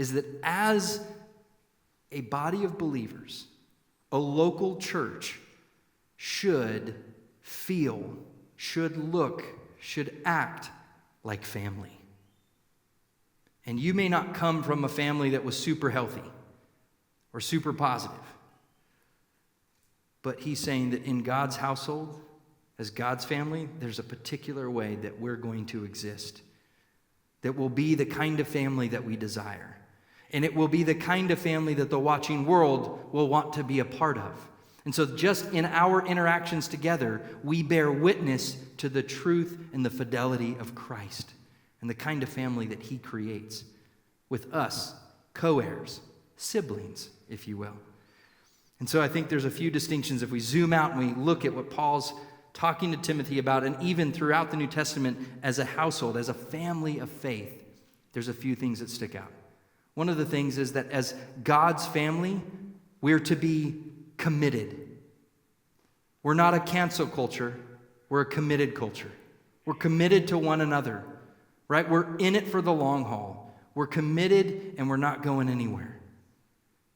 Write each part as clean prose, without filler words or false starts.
is that as a body of believers, a local church should feel, should look, should act like family. And you may not come from a family that was super healthy or super positive. But he's saying that in God's household, as God's family, there's a particular way that we're going to exist that will be the kind of family that we desire. And it will be the kind of family that the watching world will want to be a part of. And so just in our interactions together, we bear witness to the truth and the fidelity of Christ and the kind of family that he creates with us, co-heirs, siblings, if you will. And so I think there's a few distinctions if we zoom out and we look at what Paul's talking to Timothy about, and even throughout the New Testament as a household, as a family of faith, there's a few things that stick out. One of the things is that as God's family, we're to be committed. We're not a cancel culture, we're a committed culture. We're committed to one another, right? We're in it for the long haul. We're committed and we're not going anywhere.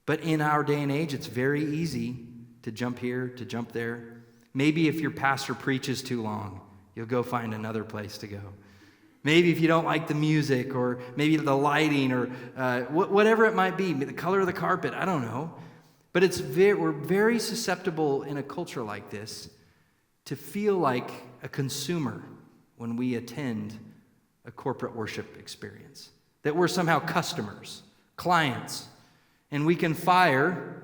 But in our day and age, it's very easy to jump here, to jump there. Maybe if your pastor preaches too long, you'll go find another place to go. Maybe if you don't like the music, or maybe the lighting, or whatever it might be, the color of the carpet, I don't know. But we're very susceptible in a culture like this to feel like a consumer when we attend a corporate worship experience. That we're somehow customers, clients, and we can fire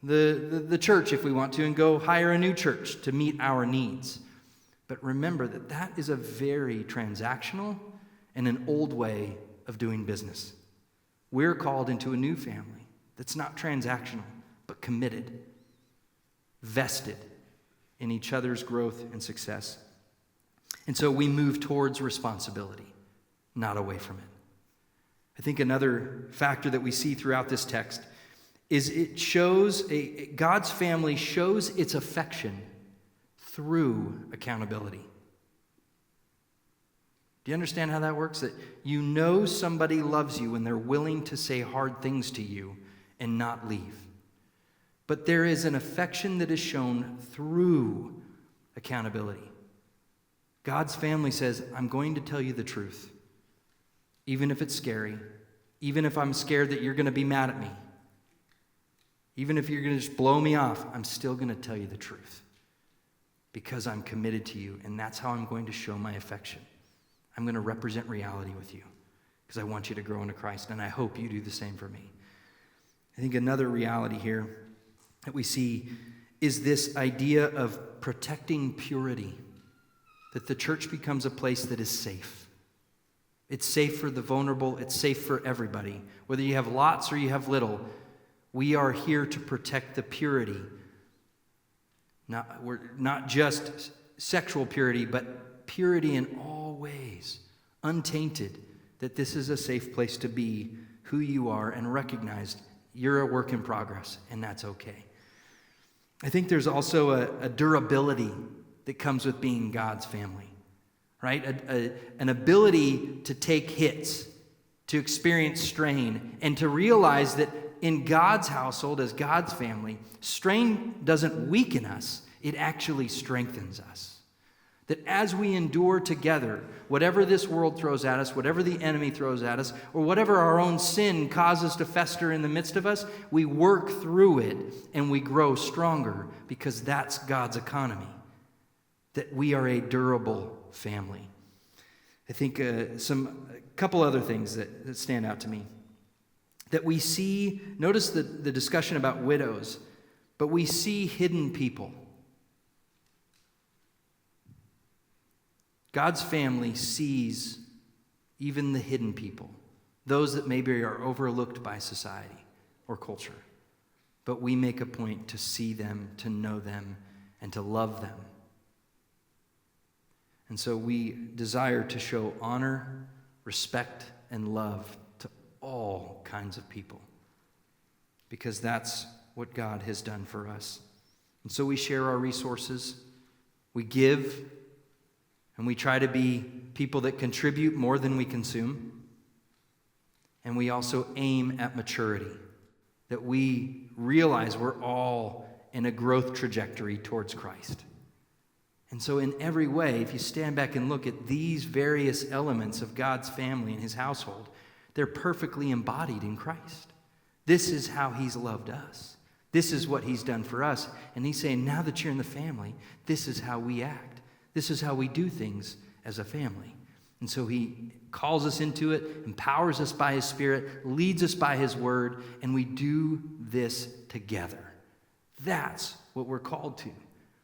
the church if we want to and go hire a new church to meet our needs. But remember that is a very transactional and an old way of doing business. We're called into a new family that's not transactional, but committed, vested in each other's growth and success. And so we move towards responsibility, not away from it. I think another factor that we see throughout this text is it shows, God's family shows its affection through accountability. Do you understand how that works? That you know somebody loves you when they're willing to say hard things to you and not leave. But there is an affection that is shown through accountability. God's family says, I'm going to tell you the truth. Even if it's scary, even if I'm scared that you're going to be mad at me, even if you're going to just blow me off, I'm still going to tell you the truth because I'm committed to you, and that's how I'm going to show my affection. I'm going to represent reality with you because I want you to grow into Christ, and I hope you do the same for me. I think another reality here that we see is this idea of protecting purity, that the church becomes a place that is safe. It's safe for the vulnerable. It's safe for everybody. Whether you have lots or you have little, we are here to protect the purity. We're not just sexual purity, but purity in all ways, untainted, that this is a safe place to be who you are and recognized you're a work in progress, and that's okay. I think there's also a durability that comes with being God's family. Right? An ability to take hits, to experience strain, and to realize that in God's household, as God's family, strain doesn't weaken us, it actually strengthens us. That as we endure together, whatever this world throws at us, whatever the enemy throws at us, or whatever our own sin causes to fester in the midst of us, we work through it and we grow stronger because that's God's economy. That we are a durable family. I think a couple other things that stand out to me. That we see, notice the discussion about widows, but we see hidden people. God's family sees even the hidden people, those that maybe are overlooked by society or culture. But we make a point to see them, to know them, and to love them. And so we desire to show honor, respect, and love to all kinds of people because that's what God has done for us. And so we share our resources, we give, and we try to be people that contribute more than we consume. and we also aim at maturity, that we realize we're all in a growth trajectory towards Christ. And so in every way, if you stand back and look at these various elements of God's family and his household, they're perfectly embodied in Christ. This is how he's loved us. This is what he's done for us. And he's saying, now that you're in the family, this is how we act. This is how we do things as a family. And so he calls us into it, empowers us by his Spirit, leads us by his word, and we do this together. That's what we're called to.